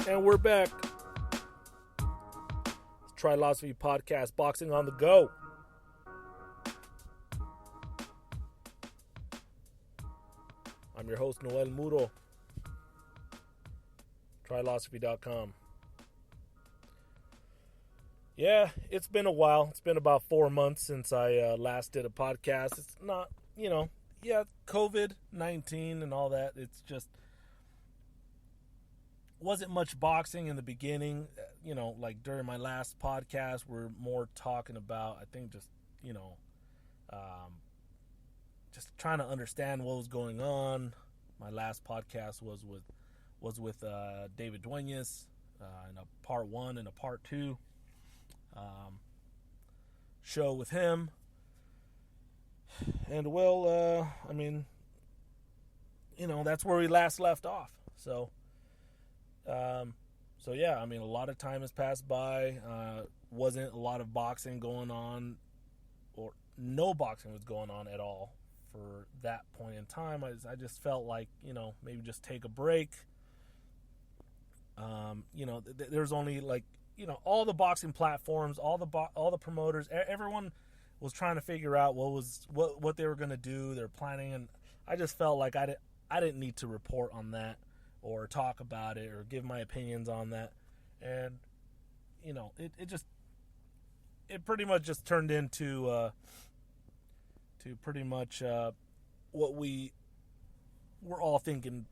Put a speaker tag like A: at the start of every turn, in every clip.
A: And we're back. Trilosophy Podcast, Boxing on the Go. I'm your host, Noel Muro. Trilosophy.com. Yeah, it's been a while. It's been about 4 months since I last did a podcast. It's not, COVID-19 and all that. It's just wasn't much boxing in the beginning. Like during my last podcast, we're more talking about, I think, just trying to understand what was going on. My last podcast was with David Duenas in a part 1 and a part 2 show with him. And that's where we last left off. So yeah, a lot of time has passed by. Wasn't a lot of boxing going on, or no boxing was going on at all for that point in time. I just felt like, maybe just take a break. There's only all the boxing platforms, all the promoters, everyone was trying to figure out what they were going to do. They're planning, and I just felt like I didn't need to report on that or talk about it or give my opinions on that. And it pretty much just turned into to pretty much what we were all thinking,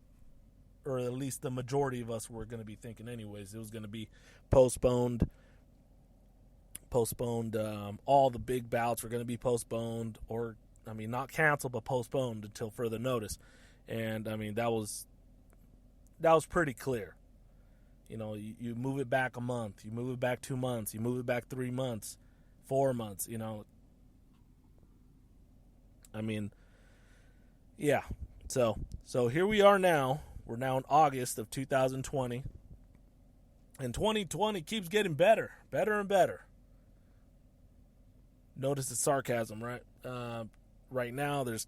A: or at least the majority of us were going to be thinking anyways. It was going to be postponed. All the big bouts were going to be postponed, or not canceled, but postponed until further notice. And that was pretty clear. You move it back a month, you move it back 2 months, you move it back 3 months, 4 months. Yeah. So here we are now. We're now in August of 2020. And 2020 keeps getting better and better. Notice the sarcasm, right? Right now, there's,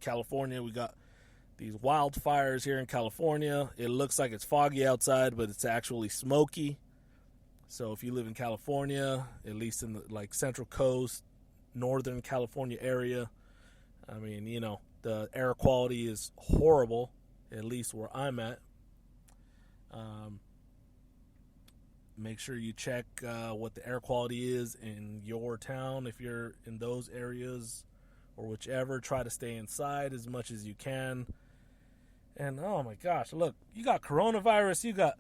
A: California, we got these wildfires here in California. It looks like it's foggy outside, but it's actually smoky. So if you live in California, at least in the Central Coast, Northern California area, the air quality is horrible, at least where I'm at. Make sure you check what the air quality is in your town if you're in those areas, or whichever. Try to stay inside as much as you can. And oh my gosh, look, you got coronavirus, you got,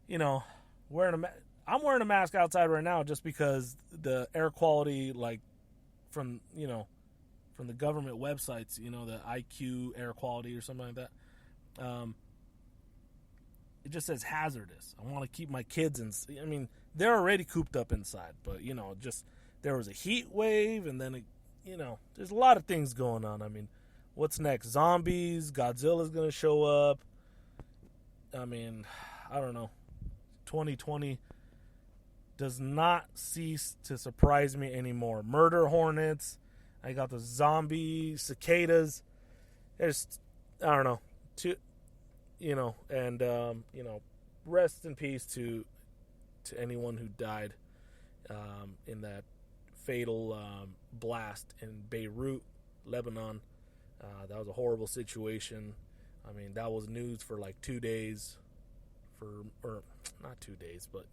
A: I'm wearing a mask outside right now just because the air quality, from the government websites, the IQ air quality or something like that. It just says hazardous. I want to keep my kids in. They're already cooped up inside, but there was a heat wave, and then there's a lot of things going on. What's next? Zombies, Godzilla's going to show up. I don't know. 2020 does not cease to surprise me anymore. Murder hornets. I got the zombie cicadas. There's, I don't know. Rest in peace to anyone who died in that fatal blast in Beirut, Lebanon. That was a horrible situation. That was news for 2 days, or not 2 days, but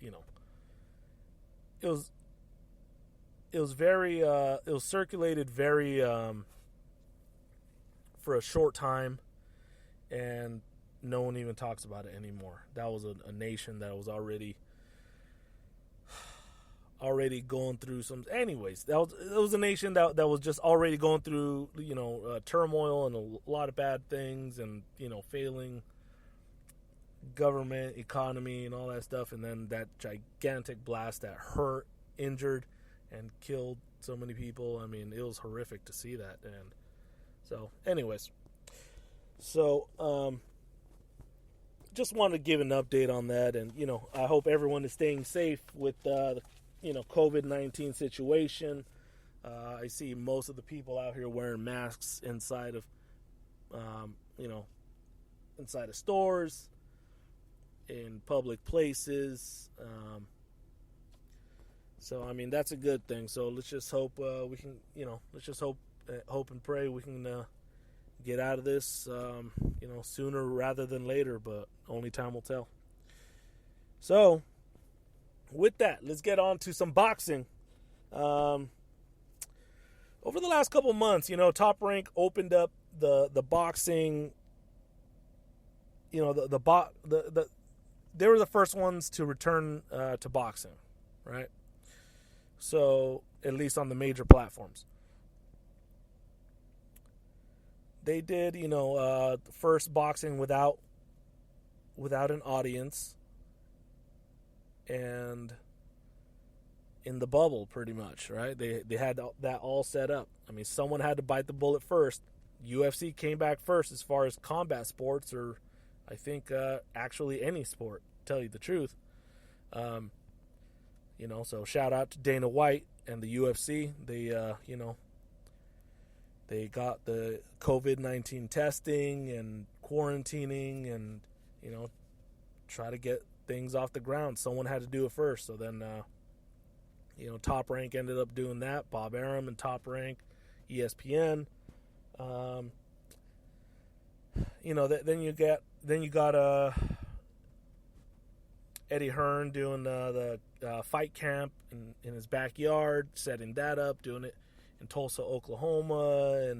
A: it was very it was circulated very for a short time, and no one even talks about it anymore. That was a nation that was already going through some. Anyways, it was a nation that was just already going through turmoil and a lot of bad things, and failing government, economy, and all that stuff. And then that gigantic blast that hurt, injured, and killed so many people. It was horrific to see that. And so, anyways, just wanted to give an update on that, and I hope everyone is staying safe with the COVID-19 situation. I see most of the people out here wearing masks inside of inside of stores. in public places. So I mean that's a good thing. So let's just hope we can, let's just hope and pray we can get out of this, sooner rather than later. But only time will tell. So with that, let's get on to some boxing. Over the last couple months, Top Rank opened up the boxing. They were the first ones to return to boxing, right? So at least on the major platforms, they did first boxing without an audience and in the bubble, pretty much, right? They had that all set up. I mean, someone had to bite the bullet first. UFC came back first as far as combat sports, or I think actually any sport, to tell you the truth. So shout out to Dana White and the UFC. They got the COVID-19 testing and quarantining and, try to get things off the ground. Someone had to do it first. So then, Top Rank ended up doing that. Bob Arum and Top Rank, ESPN. Then you got Eddie Hearn doing the fight camp in his backyard, setting that up, doing it in Tulsa, Oklahoma,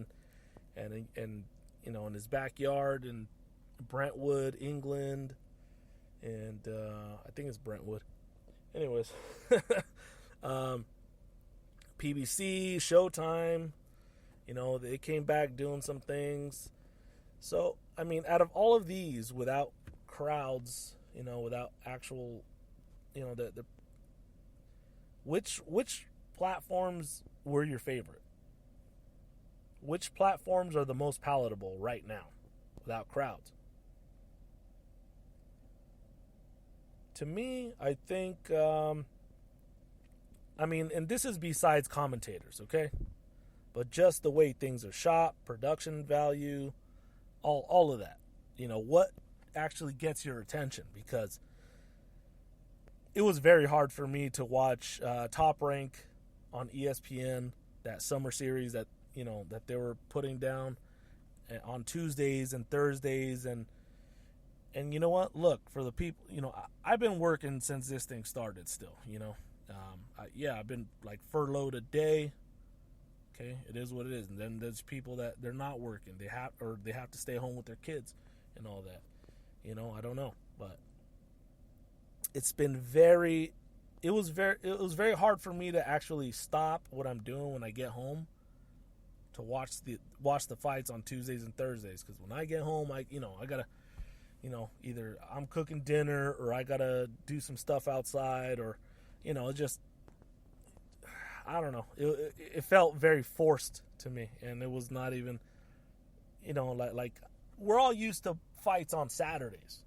A: and in his backyard in Brentwood, England, and I think it's Brentwood. Anyways, PBC, Showtime, they came back doing some things. So, I mean, out of all of these, without crowds, without actual, which platforms were your favorite? Which platforms are the most palatable right now without crowds? To me, I think, and this is besides commentators, okay? But just the way things are shot, production value, all of that. What actually gets your attention? Because it was very hard for me to watch Top Rank on ESPN, that summer series that they were putting down on Tuesdays and Thursdays, and you know what? Look, for the people, I've been working since this thing started. Still, I've been like furloughed a day. Okay, it is what it is. And then there's people that they're not working. They have to stay home with their kids and all that. I don't know, but it's been it was very hard for me to actually stop what I'm doing when I get home to watch the fights on Tuesdays and Thursdays, because when I get home, I gotta, either I'm cooking dinner or I gotta do some stuff outside, or it just, I don't know. It felt very forced to me, and it was not even, like we're all used to fights on Saturdays,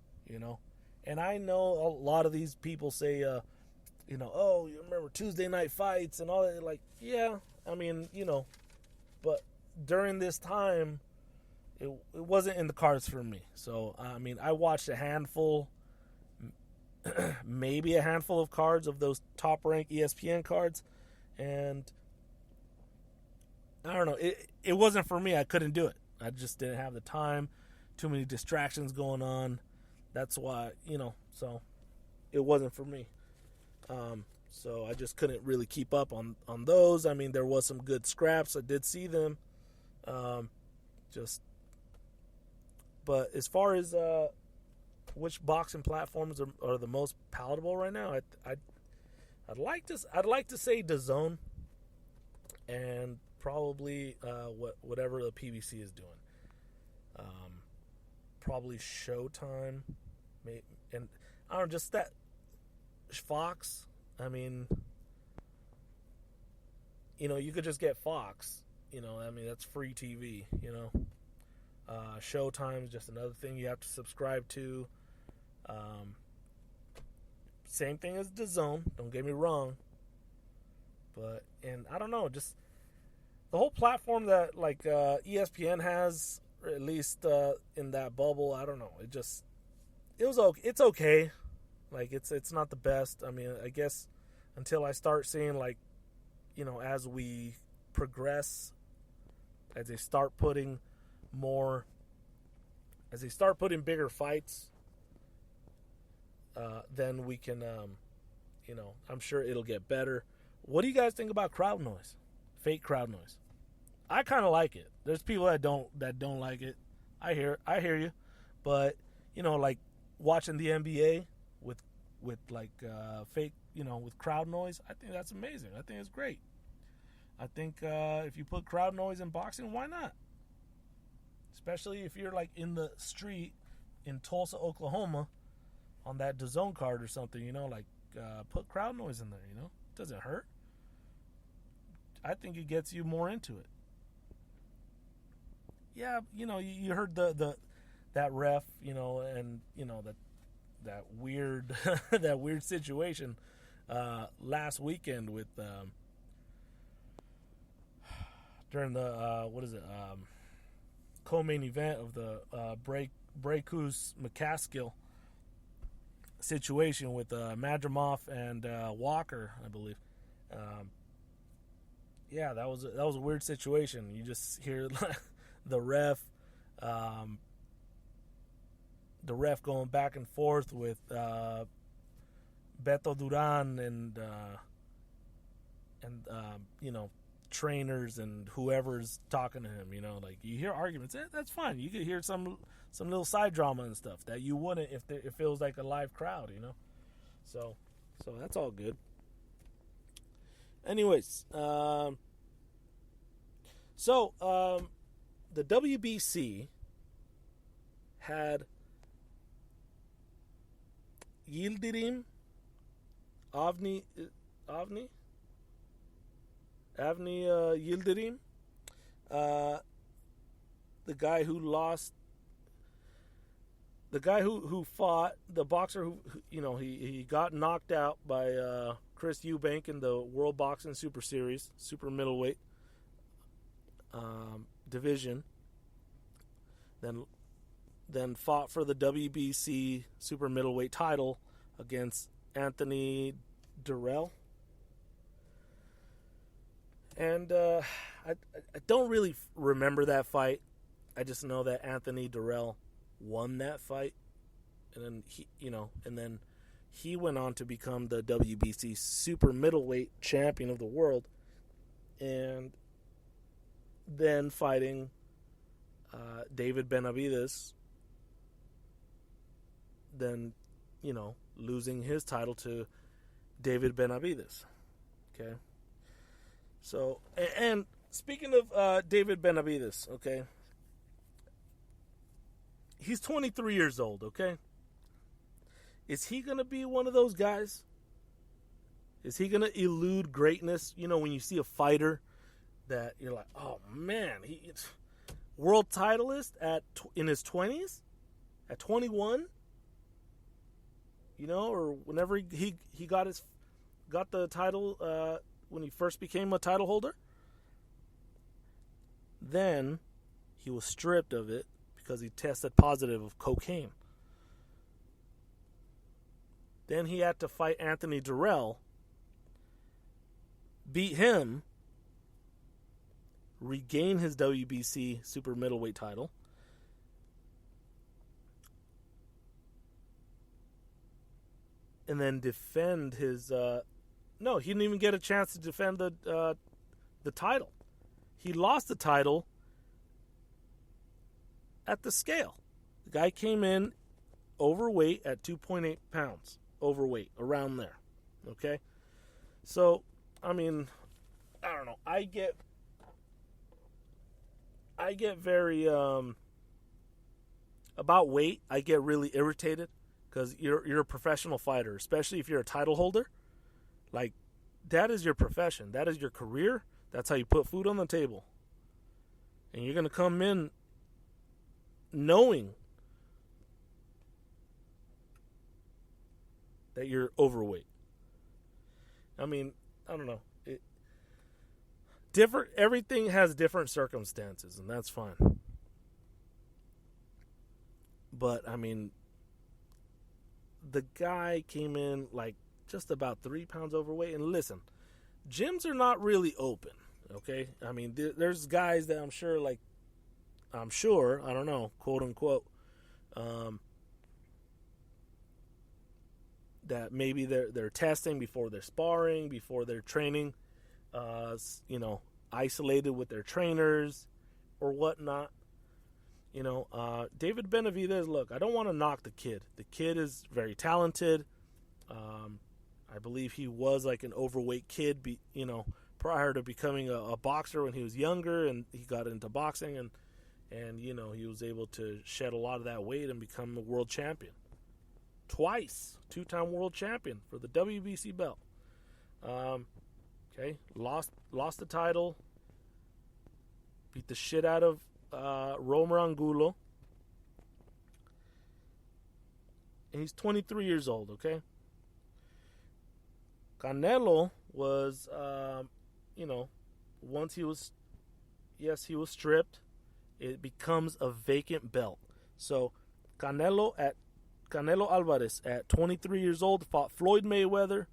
A: and I know a lot of these people say, oh, you remember Tuesday night fights and all that. Like, yeah, but during this time, it wasn't in the cards for me. So, I watched a handful, maybe a handful of cards of those Top Rank ESPN cards. And I don't know, it wasn't for me. I couldn't do it. I just didn't have the time. Too many distractions going on. That's why, so it wasn't for me. So I just couldn't really keep up on those. There was some good scraps. I did see them. But as far as which boxing platforms are the most palatable right now, I'd like to say DAZN, and probably whatever the PBC is doing. Probably Showtime, and I don't know, just that Fox. You could just get Fox. That's free TV. Showtime is just another thing you have to subscribe to. Same thing as DAZN, don't get me wrong. And I don't know, just the whole platform that ESPN has, or at least in that bubble, I don't know. It's okay. Like it's not the best. I mean, I guess until I start seeing, like, as we progress, as they start putting bigger fights, then we can, I'm sure it'll get better. What do you guys think about crowd noise? Fake crowd noise. I kind of like it. There's people that don't like it. I hear you, but like watching the NBA with like fake, with crowd noise, I think that's amazing. I think it's great. I think if you put crowd noise in boxing, why not? Especially if you're like in the street in Tulsa, Oklahoma, on that DAZN card or something, put crowd noise in there. It doesn't hurt. I think it gets you more into it. Yeah, you heard that ref, and that weird that weird situation last weekend with during the co-main event of the Brekus McCaskill situation with Madrimov and Walker, I believe. Yeah, that was a weird situation. You just hear the ref going back and forth with Beto Duran and trainers and whoever's talking to him. Like you hear arguments. That's fine. You could hear some little side drama and stuff that you wouldn't if it feels like a live crowd. So that's all good. Anyways, the WBC had Yildirim, Avni Yildirim, the guy who fought, the boxer who he got knocked out by Chris Eubank in the World Boxing Super Series, super middleweight division. Then fought for the WBC super middleweight title against Anthony Durrell. And I don't really remember that fight. I just know that Anthony Durrell won that fight, and then he went on to become the WBC super middleweight champion of the world, and then fighting David Benavidez, then losing his title to David Benavidez. Okay. So, and speaking of David Benavidez, okay, he's 23 years old, okay? Is he going to be one of those guys? Is he going to elude greatness? When you see a fighter that you're like, oh man, he's world titleist in his 20s, at 21, or whenever he got the title when he first became a title holder. Then he was stripped of it because he tested positive of cocaine. Then he had to fight Anthony Durrell, beat him, regain his WBC super middleweight title, and then defend his no, he didn't even get a chance to defend the title. He lost the title at the scale. The guy came in overweight at 2.8 pounds. Overweight, around there. Okay? So, I mean, I don't know. I get very about weight, I get really irritated because you're a professional fighter, especially if you're a title holder. Like, that is your profession. That is your career. That's how you put food on the table. And you're going to come in knowing that you're overweight. I mean, I don't know. Everything has different circumstances, and that's fine. But, I mean, the guy came in like just about 3 pounds overweight. And listen, gyms are not really open, okay? I mean, there's guys that I'm sure, I don't know, quote unquote, that maybe they're testing before they're sparring, before they're training, isolated with their trainers or whatnot. David Benavidez, look, I don't want to knock the kid. The kid is very talented. I believe he was like an overweight kid, prior to becoming a boxer when he was younger, and he got into boxing, and he was able to shed a lot of that weight and become a world champion. Twice, 2-time world champion for the WBC belt. Lost the title, beat the shit out of Romer Angulo. And he's 23 years old, okay? Canelo was, once he was stripped, it becomes a vacant belt. So Canelo Alvarez at 23 years old fought Floyd Mayweather,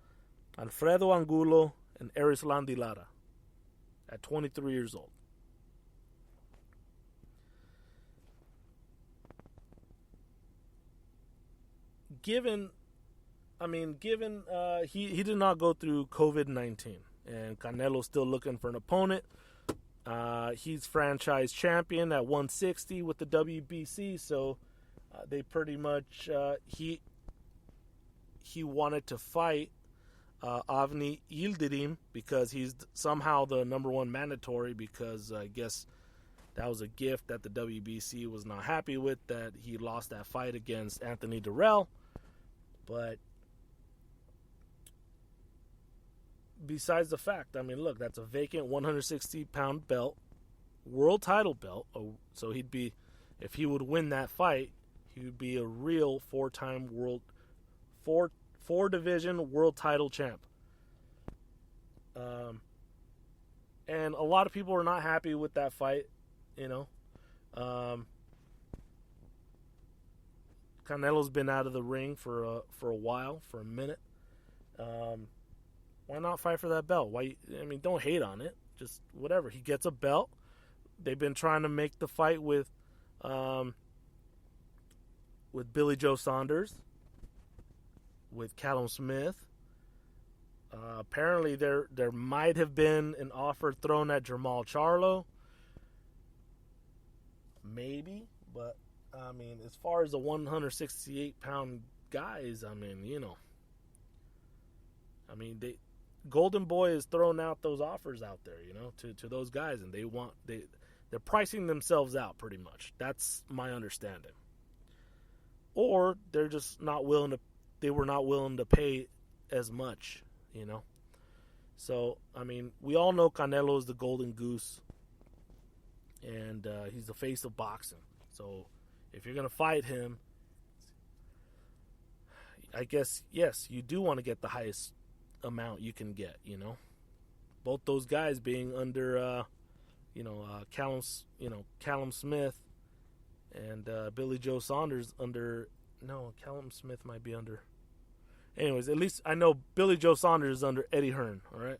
A: Alfredo Angulo, and Erislandy Lara at 23 years old. Given he did not go through COVID-19, and Canelo's still looking for an opponent. He's franchise champion at 160 with the WBC, so they pretty much he wanted to fight Avni Yildirim because he's somehow the number one mandatory, because I guess that was a gift that the WBC was not happy with, that he lost that fight against Anthony Durrell. But besides the fact, look, that's a vacant 160-pound belt, world title belt. So if he would win that fight, he would be a real four-time four-division world title champ. And a lot of people are not happy with that fight, Canelo's been out of the ring for a while, for a minute. Why not fight for that belt? Don't hate on it. Just whatever. He gets a belt. They've been trying to make the fight with Billy Joe Saunders, with Callum Smith. Apparently, there might have been an offer thrown at Jermall Charlo. Maybe, but as far as the 168-pound guys, Golden Boy is throwing out those offers out there, to those guys, and they're pricing themselves out pretty much. That's my understanding. Or they're just not willing to. They were not willing to pay as much, So we all know Canelo is the golden goose, and he's the face of boxing. So if you're going to fight him, I guess, yes, you do want to get the highest amount you can get, Both those guys being under, Callum Smith and Billy Joe Saunders under, no, Callum Smith might be under. Anyways, at least I know Billy Joe Saunders is under Eddie Hearn, all right?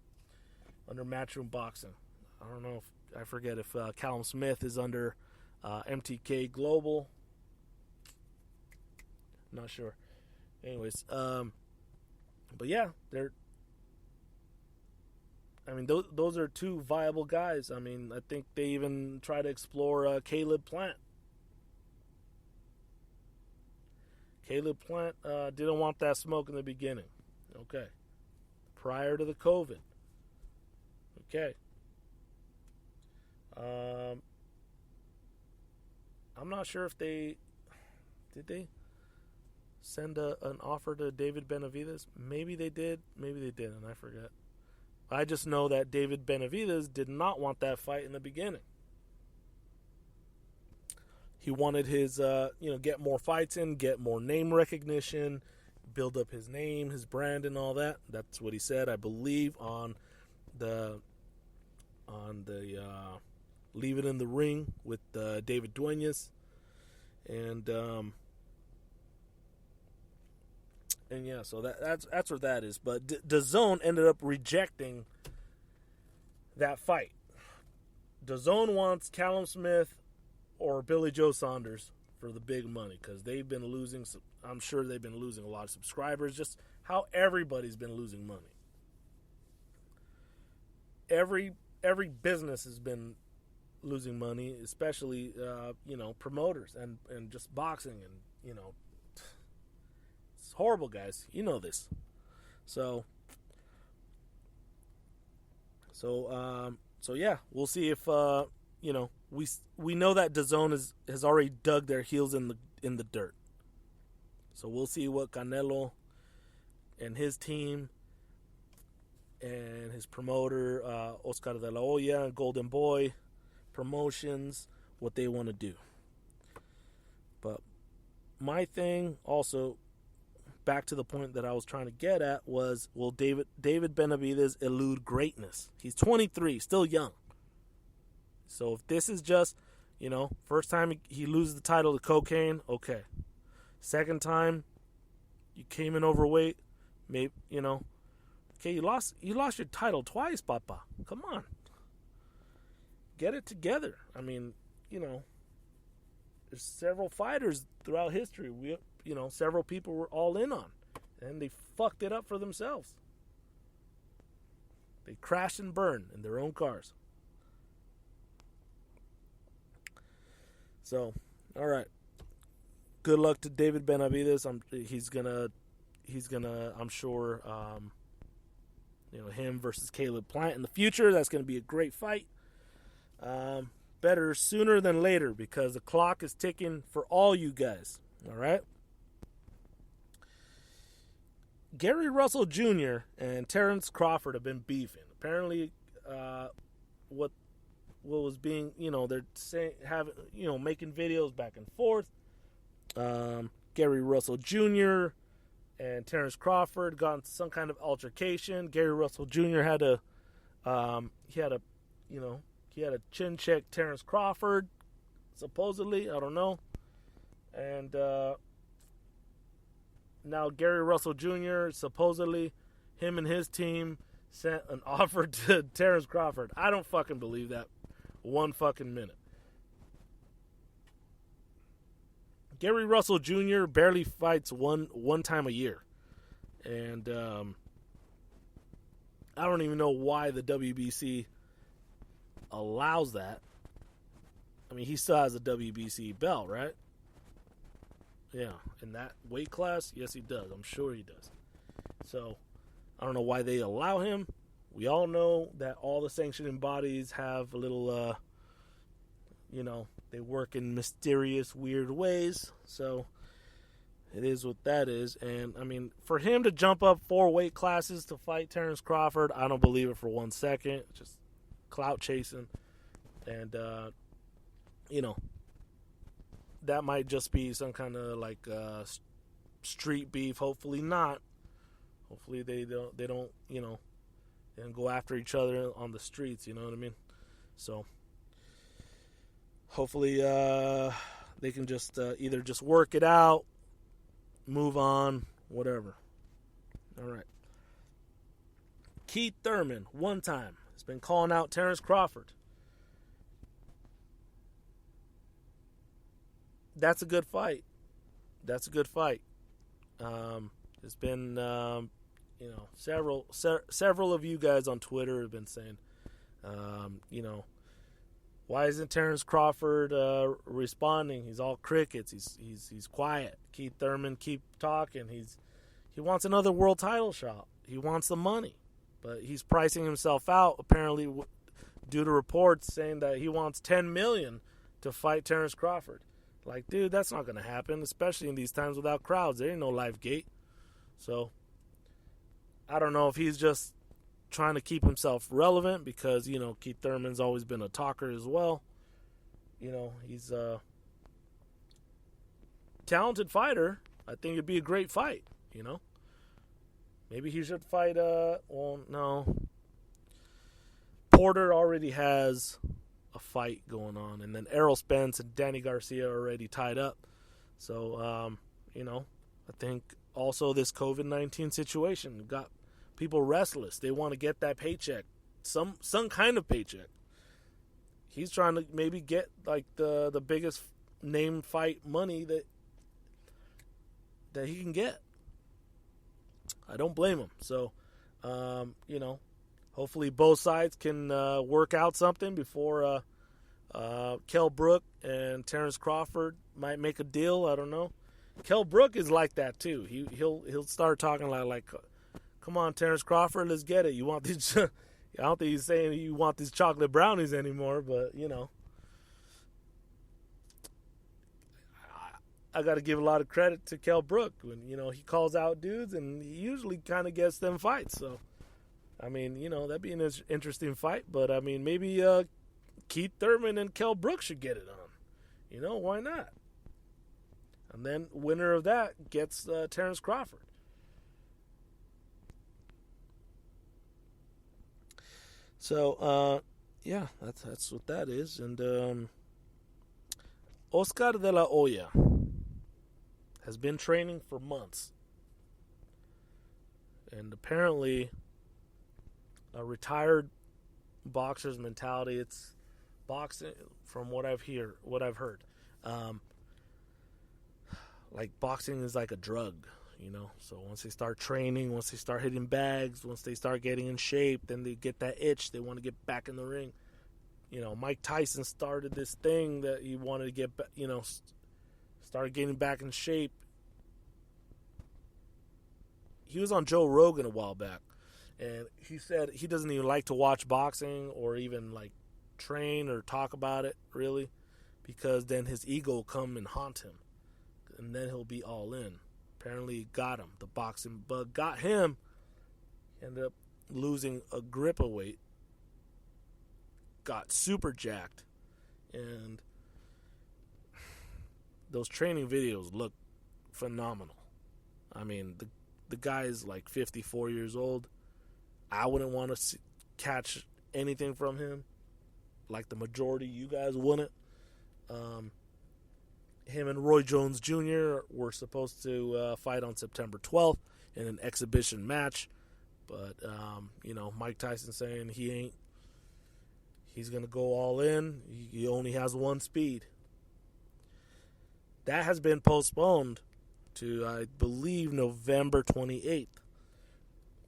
A: Under Matchroom Boxing. I don't know I forget if Callum Smith is under MTK Global. Not sure. Anyways, but yeah, those are two viable guys. I think they even try to explore Caleb Plant. Caleb Plant didn't want that smoke in the beginning. Okay. Prior to the COVID. Okay. I'm not sure if did they send an offer to David Benavidez? Maybe they did, maybe they didn't, I forget. I just know that David Benavidez did not want that fight in the beginning. He wanted his, get more fights in, get more name recognition, build up his name, his brand, and all that. That's what he said, I believe, on the Leave It in the Ring with David Duenas. And And yeah, so that's what that is. But DAZN ended up rejecting that fight. DAZN wants Callum Smith or Billy Joe Saunders for the big money because they've been losing. I'm sure they've been losing a lot of subscribers. Just how everybody's been losing money. Every business has been losing money, especially promoters and just boxing, and it's horrible, guys. You know this. So yeah, we'll see if we know that DAZN has already dug their heels in the dirt. So we'll see what Canelo and his team and his promoter Oscar de la Hoya and Golden Boy Promotions, what they want to do. But my thing also, back to the point that I was trying to get at, was, will David Benavidez elude greatness? He's 23, still young. So if this is just, first time he loses the title to cocaine, okay. Second time, you came in overweight, maybe, okay, you lost your title twice, Papa. Come on. Get it together. I mean, there's several fighters throughout history several people were all in on, and they fucked it up for themselves. They crashed and burned in their own cars. So, all right. Good luck to David Benavidez. He's gonna. I'm sure. Him versus Caleb Plant in the future. That's gonna be a great fight. Better sooner than later because the clock is ticking for all you guys. All right. Gary Russell Jr. and Terrence Crawford have been beefing. Apparently, what was being, they're saying, making videos back and forth. Gary Russell Jr. and Terrence Crawford got into some kind of altercation. Gary Russell Jr. had a chin check Terrence Crawford, supposedly. I don't know. And now Gary Russell Jr., supposedly, him and his team sent an offer to Terrence Crawford. I don't fucking believe that one fucking minute. Gary Russell Jr. barely fights one time a year. And I don't even know why the WBC allows that. I mean, he still has a WBC belt, right? Yeah, in that weight class, yes, he does. I'm sure he does. So, I don't know why they allow him. We all know that all the sanctioning bodies have a little, they work in mysterious, weird ways. So, it is what that is. And, I mean, for him to jump up 4 weight classes to fight Terrence Crawford, I don't believe it for 1 second. Just clout chasing. And, that might just be some kind of street beef. Hopefully not. Hopefully they don't they don't go after each other on the streets. You know what I mean? So hopefully they can just either just work it out, move on, whatever. All right. Keith Thurman, one time, has been calling out Terrence Crawford. That's a good fight. There's been, several of you guys on Twitter have been saying, why isn't Terrence Crawford responding? He's all crickets. He's quiet. Keith Thurman keep talking. He wants another world title shot. He wants the money, but he's pricing himself out apparently due to reports saying that he wants $10 million to fight Terrence Crawford. Like, dude, that's not going to happen, especially in these times without crowds. There ain't no live gate. So, I don't know if he's just trying to keep himself relevant because, Keith Thurman's always been a talker as well. He's a talented fighter. I think it'd be a great fight, Maybe he should fight, no. Porter already has a fight going on, and then Errol Spence and Danny Garcia are already tied up. So, I think also this COVID-19 situation got people restless. They want to get that paycheck, some kind of paycheck. He's trying to maybe get like the biggest name fight money that he can get. I don't blame him. So, hopefully both sides can work out something before Kell Brook and Terrence Crawford might make a deal. I don't know. Kell Brook is like that too. He'll start talking like, come on, Terrence Crawford, let's get it. You want these? I don't think he's saying you want these chocolate brownies anymore, but I got to give a lot of credit to Kell Brook when he calls out dudes and he usually kind of gets them fights. So, I mean, that'd be an interesting fight. But I mean, maybe Keith Thurman and Kell Brook should get it on. Why not? And then winner of that gets Terrence Crawford. So, yeah, that's what that is. And Oscar de la Hoya has been training for months. And apparently, a retired boxer's mentality, it's boxing, from what I've heard. Like boxing is like a drug. So once they start training, once they start hitting bags, once they start getting in shape, then they get that itch. They want to get back in the ring. Mike Tyson started this thing that he wanted to get, started getting back in shape. He was on Joe Rogan a while back, and he said he doesn't even like to watch boxing or even like train or talk about it really, because then his ego will come and haunt him, and then he'll be all in. Apparently it got him. The boxing bug got him. Ended up losing a grip of weight. Got super jacked. And those training videos look phenomenal. I mean, the guy is like 54 years old. I wouldn't want to catch anything from him. Like the majority of you guys wouldn't. Him and Roy Jones Jr. were supposed to fight on September 12th in an exhibition match. But, Mike Tyson saying he's going to go all in. He only has one speed. That has been postponed to, I believe, November 28th.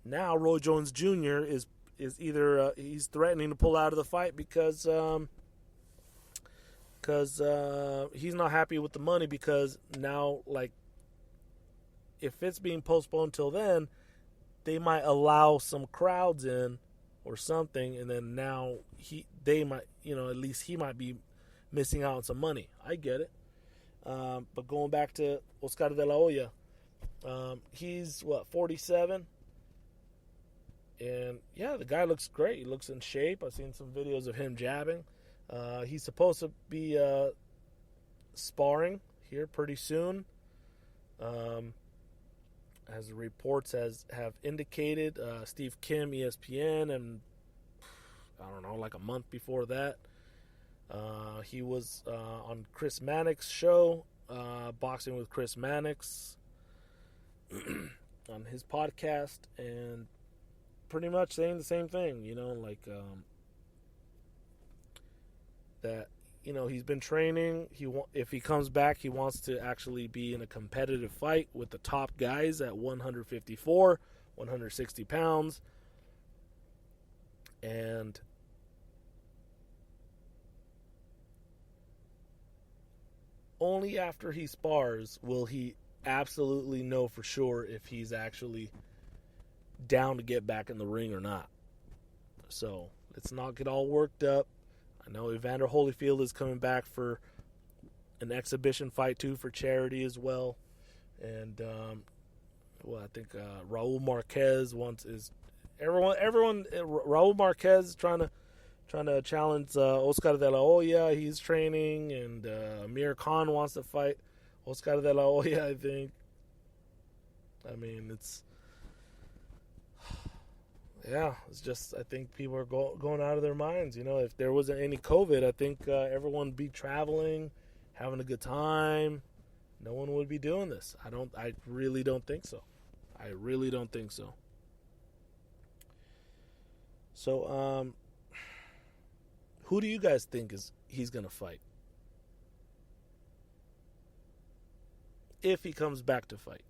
A: Now, Roy Jones Jr. is either he's threatening to pull out of the fight because he's not happy with the money, because now, like, if it's being postponed till then, they might allow some crowds in or something, and then now they might, at least he might be missing out on some money. I get it. But going back to Oscar de la Hoya, he's, 47? And, yeah, the guy looks great. He looks in shape. I've seen some videos of him jabbing. He's supposed to be sparring here pretty soon, as the reports have indicated. Steve Kim, ESPN, and I don't know, like a month before that, he was on Chris Mannix's show, Boxing with Chris Mannix, on his podcast, and pretty much saying the same thing, that he's been training. If he comes back, he wants to actually be in a competitive fight with the top guys at 154, 160 pounds, and only after he spars will he absolutely know for sure if he's actually down to get back in the ring or not. So let's not get all worked up. I know Evander Holyfield is coming back for an exhibition fight too, for charity as well, and I think Raul Marquez is everyone. Raul Marquez trying to challenge Oscar de la Hoya. He's training, and Amir Khan wants to fight Oscar de la Hoya, I think. I mean, it's just, I think people are going out of their minds. If there wasn't any COVID, I think everyone would be traveling, having a good time, no one would be doing this. I really don't think so. I really don't think so. So, who do you guys think he's going to fight? If he comes back to fight.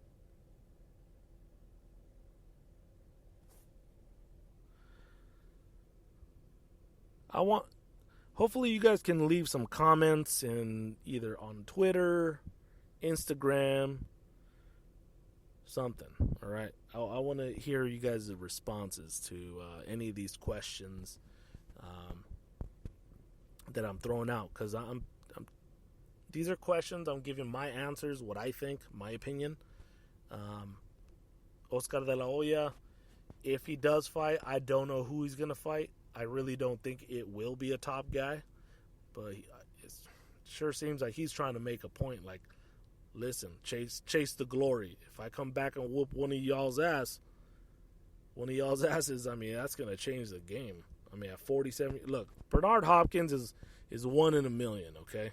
A: Hopefully you guys can leave some comments in either on Twitter, Instagram, something. All right, I want to hear you guys' responses to any of these questions that I'm throwing out, because these are questions. I'm giving my answers, what I think, my opinion. Oscar de la Hoya, if he does fight, I don't know who he's gonna fight. I really don't think it will be a top guy, but it sure seems like he's trying to make a point. Like, listen, chase the glory. If I come back and whoop one of y'all's asses, I mean, that's going to change the game. I mean, at 47, look, Bernard Hopkins is 1 in a million, okay?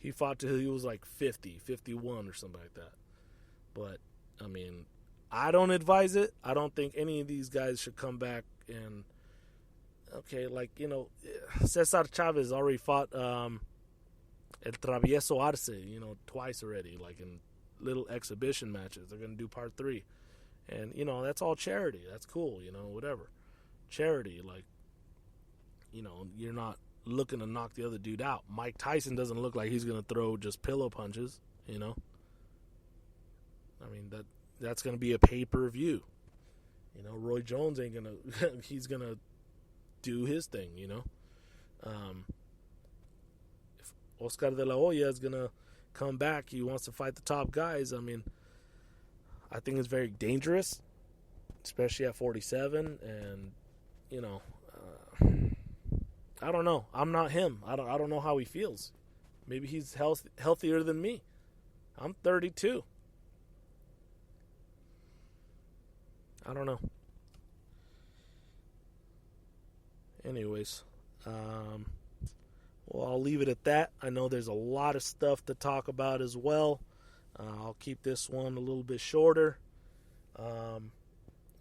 A: He fought till he was like 50, 51 or something like that. But, I mean, I don't advise it. I don't think any of these guys should come back and, okay, like, you know, Cesar Chavez already fought El Travieso Arce, you know, twice already, like in little exhibition matches. They're going to do part 3. And, you know, that's all charity. That's cool, you know, whatever. Charity, like, you know, you're not looking to knock the other dude out. Mike Tyson doesn't look like he's going to throw just pillow punches, you know. I mean, that's going to be a pay-per-view. You know, Roy Jones ain't going to, he's going to do his thing, you know. If Oscar de la Hoya is going to come back, he wants to fight the top guys, I mean, I think it's very dangerous, especially at 47, and, you know, I don't know. I'm not him. I don't know how he feels. Maybe he's healthier than me. I'm 32. I don't know. Anyways, well, I'll leave it at that. I know there's a lot of stuff to talk about as well. I'll keep this one a little bit shorter.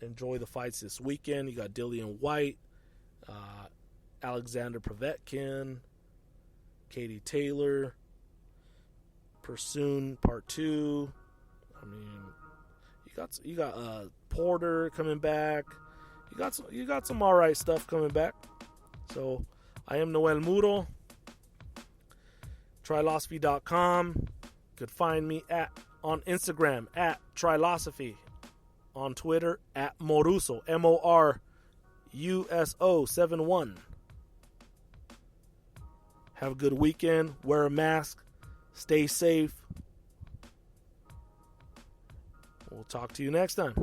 A: Enjoy the fights this weekend. You got Dillian White, Alexander Povetkin, Katie Taylor, Pursoon Part 2. I mean, you got Porter coming back. You got some all right stuff coming back. So, I am Noel Muro. Trilosophy.com. You could find me on Instagram at Trilosophy. On Twitter at Moruso, MORUSO71. Have a good weekend. Wear a mask. Stay safe. We'll talk to you next time.